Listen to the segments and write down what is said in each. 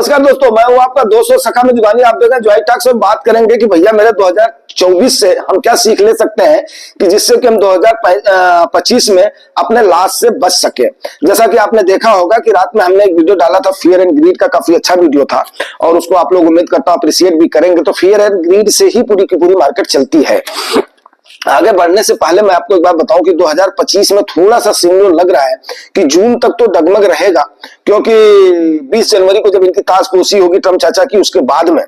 नमस्कार दोस्तों, मैं हूं आपका दोस्त और सखा मधुबानी। आप देखें जो टॉक्स में बात करेंगे कि भैया मेरे 2024 से हम क्या सीख ले सकते हैं कि जिससे कि हम 2025 में अपने लॉस से बच सके। जैसा कि आपने देखा होगा कि रात में हमने एक वीडियो डाला था फियर एंड ग्रीड का, काफी अच्छा वीडियो था और उसको आप लोग उम्मीद करता हूं अप्रिशिएट भी करेंगे। तो फियर एंड ग्रीड से ही पूरी की पूरी मार्केट चलती है। आगे बढ़ने से पहले मैं आपको एक बात बताऊं कि 2025 में थोड़ा सा सिग्नल लग रहा है कि जून तक तो डगमग रहेगा, क्योंकि 20 जनवरी को जब इनकी ताजपोशी होगी ट्रम्प चाचा की, उसके बाद में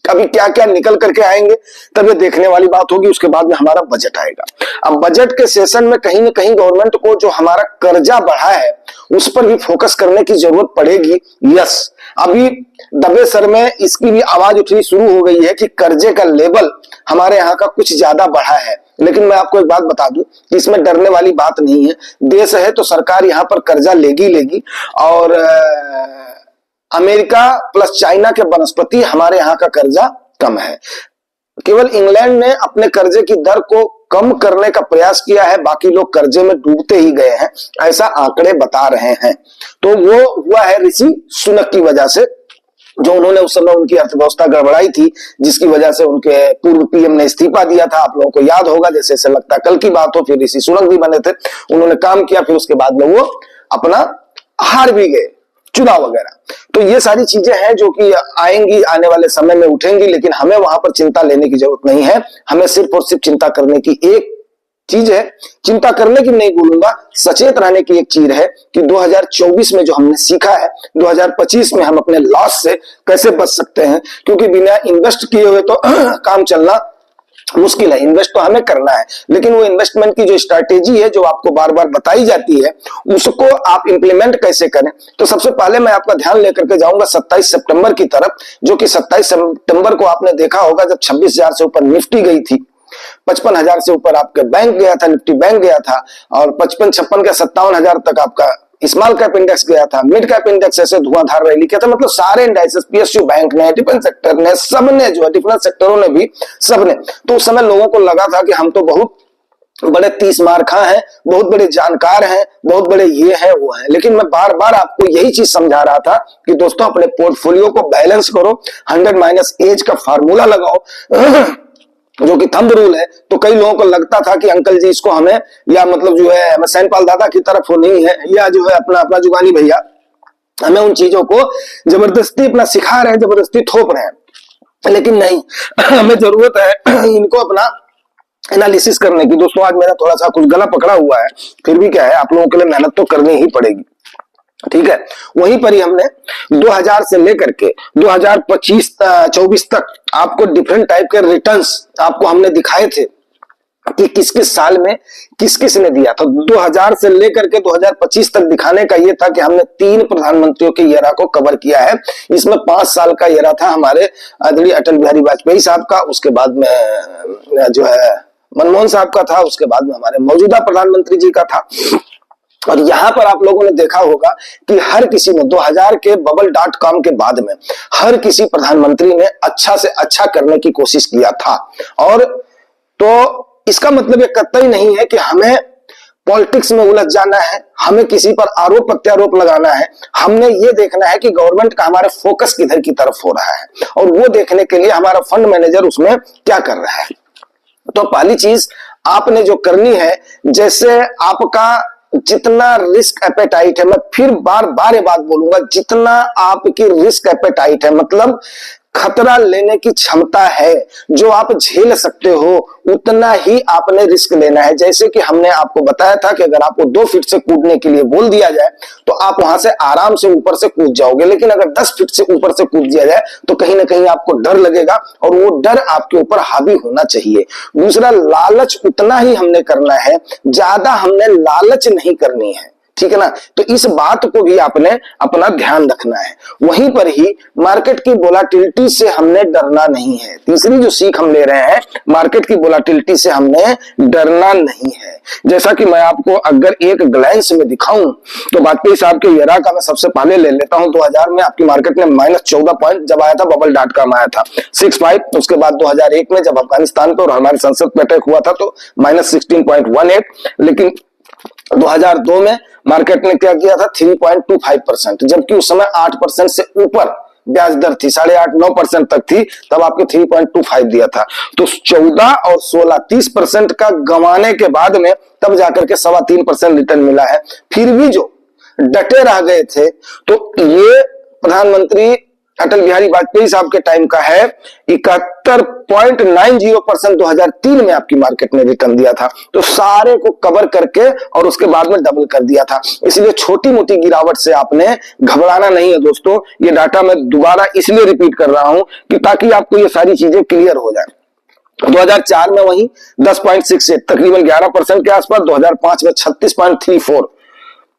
अभी क्या क्या निकल करके आएंगे तब ये देखने वाली बात होगी। उसके बाद में हमारा बजट आएगा। अब बजट के सेशन में कहीं ना कहीं गवर्नमेंट को जो हमारा कर्जा बढ़ा है उस पर भी फोकस करने की जरूरत पड़ेगी। यस, अभी दबे सर में इसकी भी आवाज उठनी शुरू हो गई है कि कर्जे का लेवल हमारे यहाँ का कुछ ज्यादा बढ़ा है। लेकिन मैं आपको एक बात बता दूं कि इसमें डरने वाली बात नहीं है। देश है तो सरकार यहाँ पर कर्जा लेगी और अमेरिका प्लस चाइना के बनस्पति हमारे यहाँ का कर्जा कम है। केवल इंग्लैंड ने अपने कर्जे की दर को कम करने का प्रयास किया है, बाकी लोग कर्जे में डूबते ही गए हैं, ऐसा आंकड़े बता रहे हैं। तो वो हुआ है ऋषि सुनक की वजह से, जो उन्होंने उस समय उनकी अर्थव्यवस्था गड़बड़ाई थी, जिसकी वजह से उनके पूर्व पीएम ने इस्तीफा दिया था। आप लोगों को याद होगा, जैसे ऐसे लगता है कल की बात हो। फिर ऋषि सुनक भी बने थे, उन्होंने काम किया, फिर उसके बाद में वो अपना हार भी गए चुनाव वगैरह। तो ये सारी चीजें हैं जो कि आएंगी, आने वाले समय में उठेंगी, लेकिन हमें वहां पर चिंता लेने की जरूरत नहीं है। हमें सिर्फ और सिर्फ चिंता करने की एक चीज है, चिंता करने की नहीं बोलूंगा, सचेत रहने की एक चीज है कि 2024 में जो हमने सीखा है 2025 में हम अपने लॉस से कैसे बच सकते हैं। क्योंकि बिना इन्वेस्ट किए हुए तो काम चलना मुश्किल है। इन्वेस्ट तो हमें करना है, लेकिन वो इन्वेस्टमेंट की जो स्ट्रैटेजी है जो आपको बार बार बताई जाती है उसको आप इंप्लीमेंट कैसे करें। तो सबसे पहले मैं आपका ध्यान लेकर के जाऊंगा 27 सितंबर की तरफ, जो कि 27 सितंबर को आपने देखा होगा जब 26,000 से ऊपर निफ्टी गई थी, 55,000 से ऊपर आपके बैंक गया था, निफ्टी बैंक गया था, और 55-56 के 57,000 तक आपका स्मॉल कैप इंडेक्स गया था, मिड कैप इंडेक्स ऐसे धुआंधार रैली किया था। मतलब सारे इंडाइसेस, पीएसयू बैंक ने, डिफेंस सेक्टर ने, सबने जो है, डिफरेंट सेक्टरों ने भी, सबने। तो उस समय लोगों को लगा था कि हम तो बहुत बड़े 30 मार्खा हैं, बहुत बड़े जानकार हैं, बहुत बड़े ये हैं वो हैं। लेकिन मैं बार बार आपको यही चीज समझा रहा था कि दोस्तों अपने पोर्टफोलियो को बैलेंस करो, 100 - एज का फार्मूला लगाओ जो कि थंब रूल है। तो कई लोगों को लगता था कि अंकल जी इसको हमें, या मतलब जो है हमें सैनपाल दादा की तरफ हो नहीं है, या जो है अपना अपना जुगानी भैया हमें उन चीजों को जबरदस्ती अपना सिखा रहे हैं, जबरदस्ती थोप रहे हैं। लेकिन नहीं, हमें जरूरत है इनको अपना एनालिसिस करने की। दोस्तों आज मेरा थोड़ा सा कुछ गला पकड़ा हुआ है, फिर भी क्या है, आप लोगों के लिए मेहनत तो करनी ही पड़ेगी, ठीक है। वहीं पर ही हमने 2000 से लेकर के 2025-24 तक आपको डिफरेंट टाइप के रिटर्न्स आपको हमने दिखाए थे कि किस किस साल में किस किस ने दिया। तो 2000 से लेकर के 2025 तक दिखाने का ये था कि हमने 3 प्रधानमंत्रियों के एरा को कवर किया है। इसमें 5 साल का एरा था हमारे आदरणीय अटल बिहारी वाजपेयी साहब का, उसके बाद में जो है मनमोहन साहब का था, उसके बाद में हमारे मौजूदा प्रधानमंत्री जी का था। और यहां पर आप लोगों ने देखा होगा कि हर किसी ने 2000 के bubble.com के बाद में हर किसी प्रधानमंत्री ने अच्छा से अच्छा करने की कोशिश किया था। और तो इसका मतलब ये कतई नहीं है कि हमें पॉलिटिक्स में उलझ जाना है, हमें किसी पर आरोप प्रत्यारोप लगाना है। हमने ये देखना है कि गवर्नमेंट का हमारा फोकस किधर की तरफ हो रहा है, और वो देखने के लिए हमारा फंड मैनेजर उसमें क्या कर रहा है। तो पहली चीज आपने जो करनी है, जैसे आपका जितना रिस्क एपेटाइट है, मैं फिर बार बार ये बात बोलूंगा, जितना आपकी रिस्क एपेटाइट है, मतलब खतरा लेने की क्षमता है, जो आप झेल सकते हो, उतना ही आपने रिस्क लेना है। जैसे कि हमने आपको बताया था कि अगर आपको 2 फीट से कूदने के लिए बोल दिया जाए तो आप वहां से आराम से ऊपर से कूद जाओगे, लेकिन अगर 10 फीट से ऊपर से कूद दिया जाए तो कहीं ना कहीं आपको डर लगेगा, और वो डर आपके ऊपर हावी होना चाहिए। दूसरा, लालच उतना ही हमने करना है, ज्यादा हमने लालच नहीं करनी है, ठीक है ना। तो इस बात को भी आपने अपना ध्यान रखना है। वहीं पर ही मार्केट की वोलाटिलिटी से हमने डरना नहीं है। तीसरी जो सीख हम ले रहे हैं, मार्केट की वोलाटिलिटी से हमने डरना नहीं है। जैसा कि मैं आपको अगर एक ग्लैंस में दिखाऊं तो वाजपेयी साहब के एरा का मैं सबसे पहले ले लेता हूं। 2000 में आपकी मार्केट में -14 पॉइंट जब आया था, bubble.com आया था 65। उसके बाद 2001 में जब अफगानिस्तान पे और हमारे संसद पे अटैक हुआ था तो -16.18। लेकिन 2002 में मार्केट ने क्या किया था 3.25%, जबकि उस समय 8% से ऊपर ब्याज दर थी, 8.5-9% तक थी, तब आपके 3.25 दिया था। तो 14 और 16 30% का गंवाने के बाद में तब जाकर के 3.25% रिटर्न मिला है। फिर भी जो डटे रह गए थे, तो ये प्रधानमंत्री अटल बिहारी वाजपेयी साहब के टाइम का है, 71.90% 2003 में आपकी मार्केट ने रिटर्न दिया था। तो सारे को कवर करके और उसके बाद में डबल कर दिया था। इसलिए छोटी मोटी गिरावट से आपने घबराना नहीं है दोस्तों। ये डाटा मैं दोबारा इसलिए रिपीट कर रहा हूं कि ताकि आपको ये सारी चीजें क्लियर हो जाए। 2004 में वही 10.68 तकरीबन 11% के आसपास, 2005 में 36.34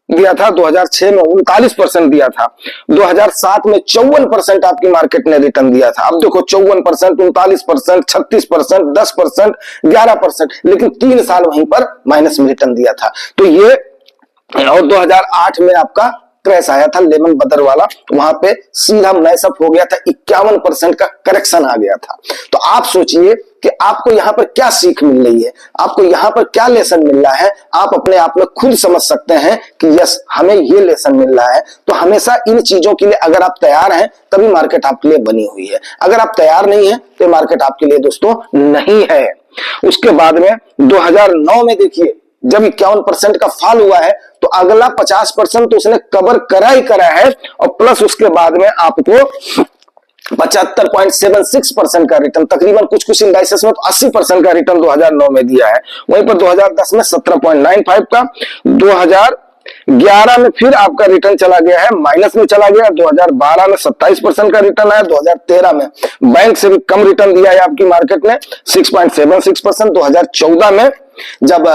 दिया था, 2006 में 39% दिया था, 2007 में 54% आपकी मार्केट ने रिटर्न दिया था। अब देखो 54%, 39%, 36%, 10%, 11%, लेकिन 3 साल वहीं पर माइनस में रिटर्न दिया था। तो ये, और 2008 में आपका क्रैश आया था लेमन ब्रदर वाला, वहां पे सीधा मैसअप हो गया था, 51% का करेक्शन आ गया था। तो आप सोचिए कि आपको यहां पर क्या सीख मिल रही है, आपको यहां पर क्या लेसन मिल रहा है। आप अपने आप में खुद समझ सकते हैं कि यस, हमें ये लेसन मिल रहा है। तो हमेशा इन चीजों के लिए अगर आप तैयार हैं तभी मार्केट आपके लिए बनी हुई है। अगर आप तैयार नहीं है तो मार्केट आपके लिए दोस्तों नहीं है। उसके बाद में 2009 में देखिए, जब 51% का फॉल हुआ है, तो अगला 50% तो उसने कवर करा ही करा है, और प्लस उसके बाद में आपको 75.76% का रिटर्न, तकरीबन कुछ इंडाइसेस में तो 80% का रिटर्न 2009 में दिया है। वहीं पर 2010 में 17.95 का, 2011 में फिर आपका रिटर्न चला गया है, माइनस में चला गया। 2012 में 27% का रिटर्न आया। 2013 में बैंक से भी कम रिटर्न दिया है आपकी मार्केट ने, 6.76%। 2014 में जब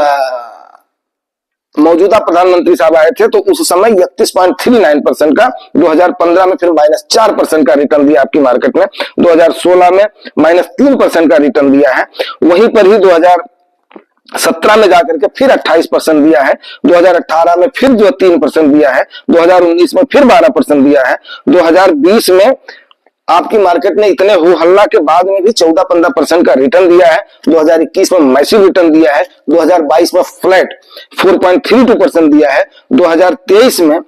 मौजूदा प्रधानमंत्री साहब आए थे तो उस समय 31.39% का, 2015 में फिर -4% का रिटर्न दिया आपकी मार्केट में, 2016 में -3% का रिटर्न दिया है। वहीं पर ही 2017 में जाकर के फिर 28% दिया है, 2018 में फिर जो 3% दिया है, 2019 में फिर 12% दिया है, 2020 में आपकी मार्केट ने इतने हो हल्ला के बाद में भी 14-15% का रिटर्न दिया है, 2021 में मैसिव रिटर्न दिया है, 2022 में फ्लैट 4.32% दिया है, 2023 में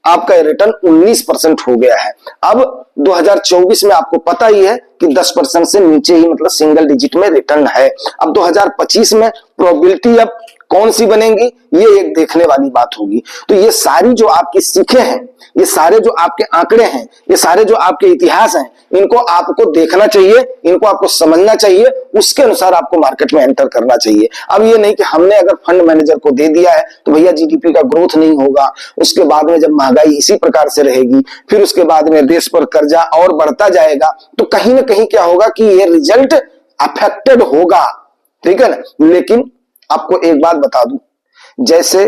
आपका रिटर्न 19% हो गया है। अब 2024 में आपको पता ही है कि 10% से नीचे ही, मतलब सिंगल डिजिट में रिटर्न है। अब 2025 में प्रोबेबिलिटी अब कौन सी बनेंगी, ये एक देखने वाली बात होगी। तो ये सारी जो आपकी सीखें हैं, ये सारे जो आपके आंकड़े हैं, ये सारे जो आपके इतिहास हैं, इनको आपको देखना चाहिए, इनको आपको समझना चाहिए, उसके अनुसार आपको मार्केट में एंटर करना चाहिए। अब ये नहीं कि हमने अगर फंड मैनेजर को दे दिया है तो भैया जीडीपी का ग्रोथ नहीं होगा, उसके बाद में जब महंगाई इसी प्रकार से रहेगी, फिर उसके बाद में देश पर कर्जा और बढ़ता जाएगा, तो कहीं ना कहीं क्या होगा कि ये रिजल्ट अफेक्टेड होगा, ठीक है ना। लेकिन आपको एक बात बता दूं, जैसे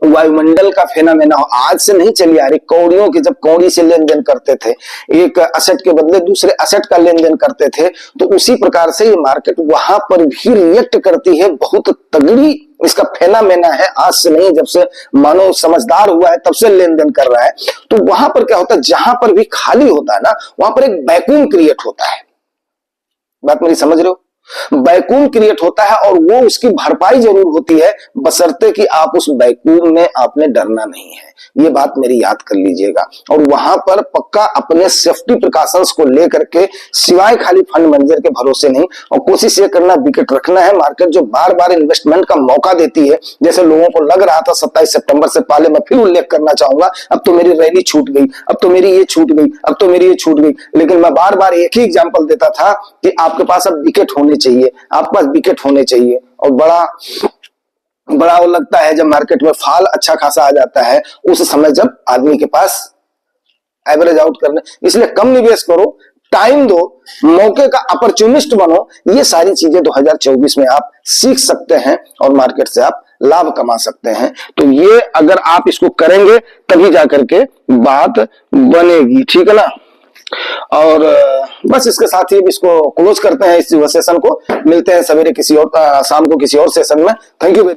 वायुमंडल का फेनोमेना आज से नहीं चली आ रही, कौड़ियों की जब कौड़ी से लेन देन करते थे, एक असेट के बदले दूसरे असेट का लेन देन करते थे, तो उसी प्रकार से ये मार्केट वहां पर भी रिएक्ट करती है। बहुत तगड़ी इसका फेनोमेना है, आज से नहीं, जब से मानव समझदार हुआ है तब से लेन देन कर रहा है। तो वहां पर क्या होता है, जहां पर भी खाली होता है ना, वहां पर एक वैक्यूम क्रिएट होता है। बात मेरी समझ रहे हो, वैक्यूम क्रिएट होता है और वो उसकी भरपाई जरूर होती है, बशर्ते कि आप उस वैक्यूम में आपने डरना नहीं है। ये बात मेरी याद कर लीजिएगा। और वहां पर पक्का अपने सेफ्टी प्रिकॉशंस को लेकर के, सिवाय खाली फंड मैनेजर के भरोसे नहीं, और कोशिश ये करना विकेट रखना है। मार्केट जो बार बार इन्वेस्टमेंट का मौका देती है, जैसे लोगों को लग रहा था 27 सितंबर से पहले, मैं फिर उल्लेख करना चाहूंगा, अब तो मेरी रैली छूट गई, अब तो मेरी ये छूट गई, अब तो मेरी ये छूट गई, लेकिन मैं बार बार एक ही एग्जाम्पल देता था कि आपके पास अब विकेट होने चाहिए, आपके पास विकेट होने चाहिए। और बड़ा वो लगता है जब मार्केट में फॉल अच्छा खासा आ जाता है, उस समय जब आदमी के पास एवरेज आउट करने, इसलिए कम निवेश करो, टाइम दो, मौके का अपॉर्चुनिस्ट बनो। ये सारी चीजें 2024 में आप सीख सकते हैं और मार्केट से आप लाभ कमा सकते हैं। तो ये अगर आप इसको करेंगे तभी जाकर के बात बनेगी, ठीक है ना। और बस इसके साथ ही इसको क्लोज करते हैं, इस सेशन को। मिलते हैं सवेरे किसी और, शाम को किसी और सेशन में। Thank you.